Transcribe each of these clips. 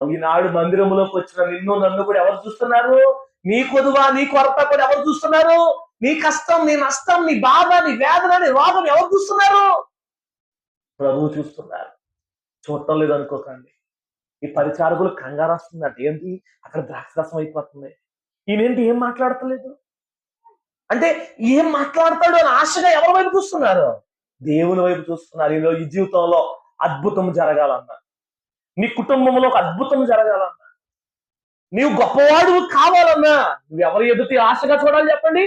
ఈనాడు మందిరంలోకి వచ్చిన నిన్ను నన్ను కూడా ఎవరు చూస్తున్నారు? నీ కొదువ నీ కొరత కూడా ఎవరు చూస్తున్నారు? నీ కష్టం నీ నష్టం నీ బాధ నీ వేదన నీ రోగం ఎవరు చూస్తున్నారు? ప్రభువు చూస్తున్నారు. చూడటం లేదు అనుకోకండి. ఈ పరిచారకులు కంగారు వస్తుందంట. ఏంటి అక్కడ ద్రాక్షరసం అయిపోతుంది. ఈయనేంటి ఏం మాట్లాడతలేదు? అంటే ఏం మాట్లాడతాడు అని ఆశగా ఎవరి వైపు చూస్తున్నారు? దేవుని వైపు చూస్తున్నారు. ఈ జీవితంలో అద్భుతం జరగాలన్నా, నీ కుటుంబంలో ఒక అద్భుతం జరగాలన్నా, నీవు గొప్పవాడు కావాలన్నా నువ్వు ఎవరి ఎదుటి ఆశగా చూడాలి చెప్పండి?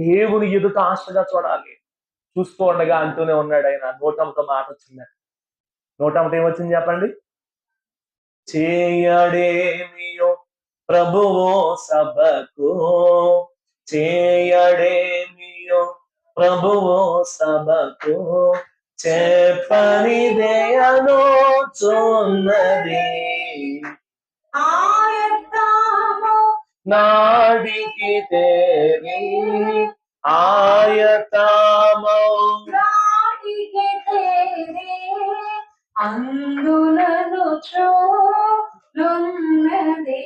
దేవుని ఎదుట ఆశగా చూడాలి. చూస్తూ ఉండగా అంటూనే ఉన్నాడు ఆయన. నోటంతో మాట వచ్చింది. నోటంతో ఏమొచ్చింది చెప్పండి? చేయడేమియో ప్రభువో సభకు, చేయడేమియో ప్రభువో సభకు, చెప్పనిదేయను చున్నది నాడికి తేరి ఆయతామో అందులను చూన్నది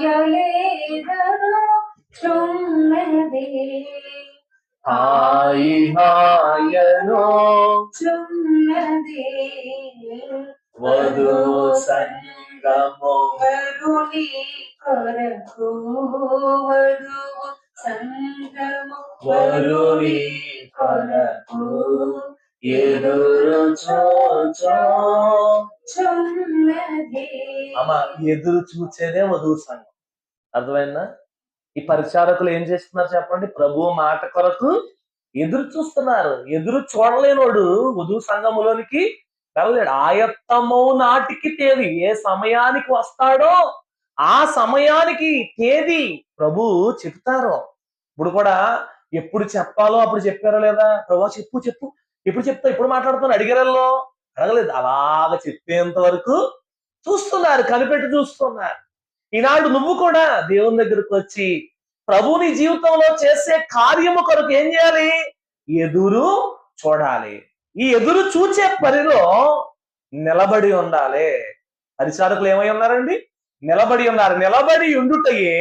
మాయలేదను చున్నది హాయి హాయను చున్నది వధు సంగము వరుని కొరకు వధువు సంగము వరుని కొరకు ఎదురు చూచున్నది. అమ్మా ఎదురు చూచేదే వధువు సంఘం. అర్థమైందా? ఈ పరిచారకులు ఏం చేస్తున్నారు చెప్పండి? ప్రభువు మాట కొరకు ఎదురు చూస్తున్నారు. ఎదురు చూడలేనోడు వధువు సంఘములోనికి వెళ్ళలేడు. ఆయత్తమో నాటికి తేదీ, ఏ సమయానికి వస్తాడో ఆ సమయానికి తేదీ ప్రభు చెప్తారు. ఇప్పుడు కూడా ఎప్పుడు చెప్పాలో అప్పుడు చెప్పారో లేదా? ప్రభు చెప్పు చెప్పు ఎప్పుడు చెప్తా ఇప్పుడు మాట్లాడుతున్నా అడిగారల్లో అడగలేదు. అలాగ చెప్పేంత వరకు చూస్తున్నారు, కనిపెట్టి చూస్తున్నారు. ఈనాడు నువ్వు కూడా దేవుని దగ్గరకు వచ్చి ప్రభుని జీవితంలో చేసే కార్యము కొరకు ఏం చేయాలి? ఎదురు చూడాలి. ఈ ఎదురు చూచే పనిలో నిలబడి ఉండాలి. పరిచారకులు ఏమై ఉన్నారండి? నిలబడి ఉన్నారు. నిలబడి ఉండుటయే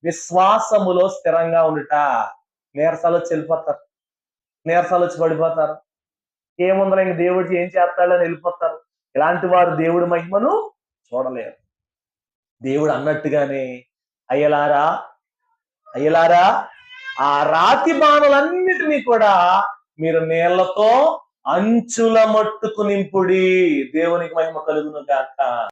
విశ్వాసములో స్థిరంగా ఉండుట. నీరసాలు వచ్చి వెళ్ళిపోతారు, నీరసాలు వచ్చి పడిపోతారు. ఏముందలే ఇంక దేవుడు ఏం చేస్తాడని వెళ్ళిపోతారు. ఇలాంటి వారు దేవుడి మహిమను చూడలేరు. దేవుడు అన్నట్టుగానే అయ్యలారా అయ్యలారా ఆ రాతి బాణలన్నిటినీ కూడా మీరు నీళ్లతో అంచుల మట్టుకు నింపుడి. దేవునికి మహిమ కలుగును గాక.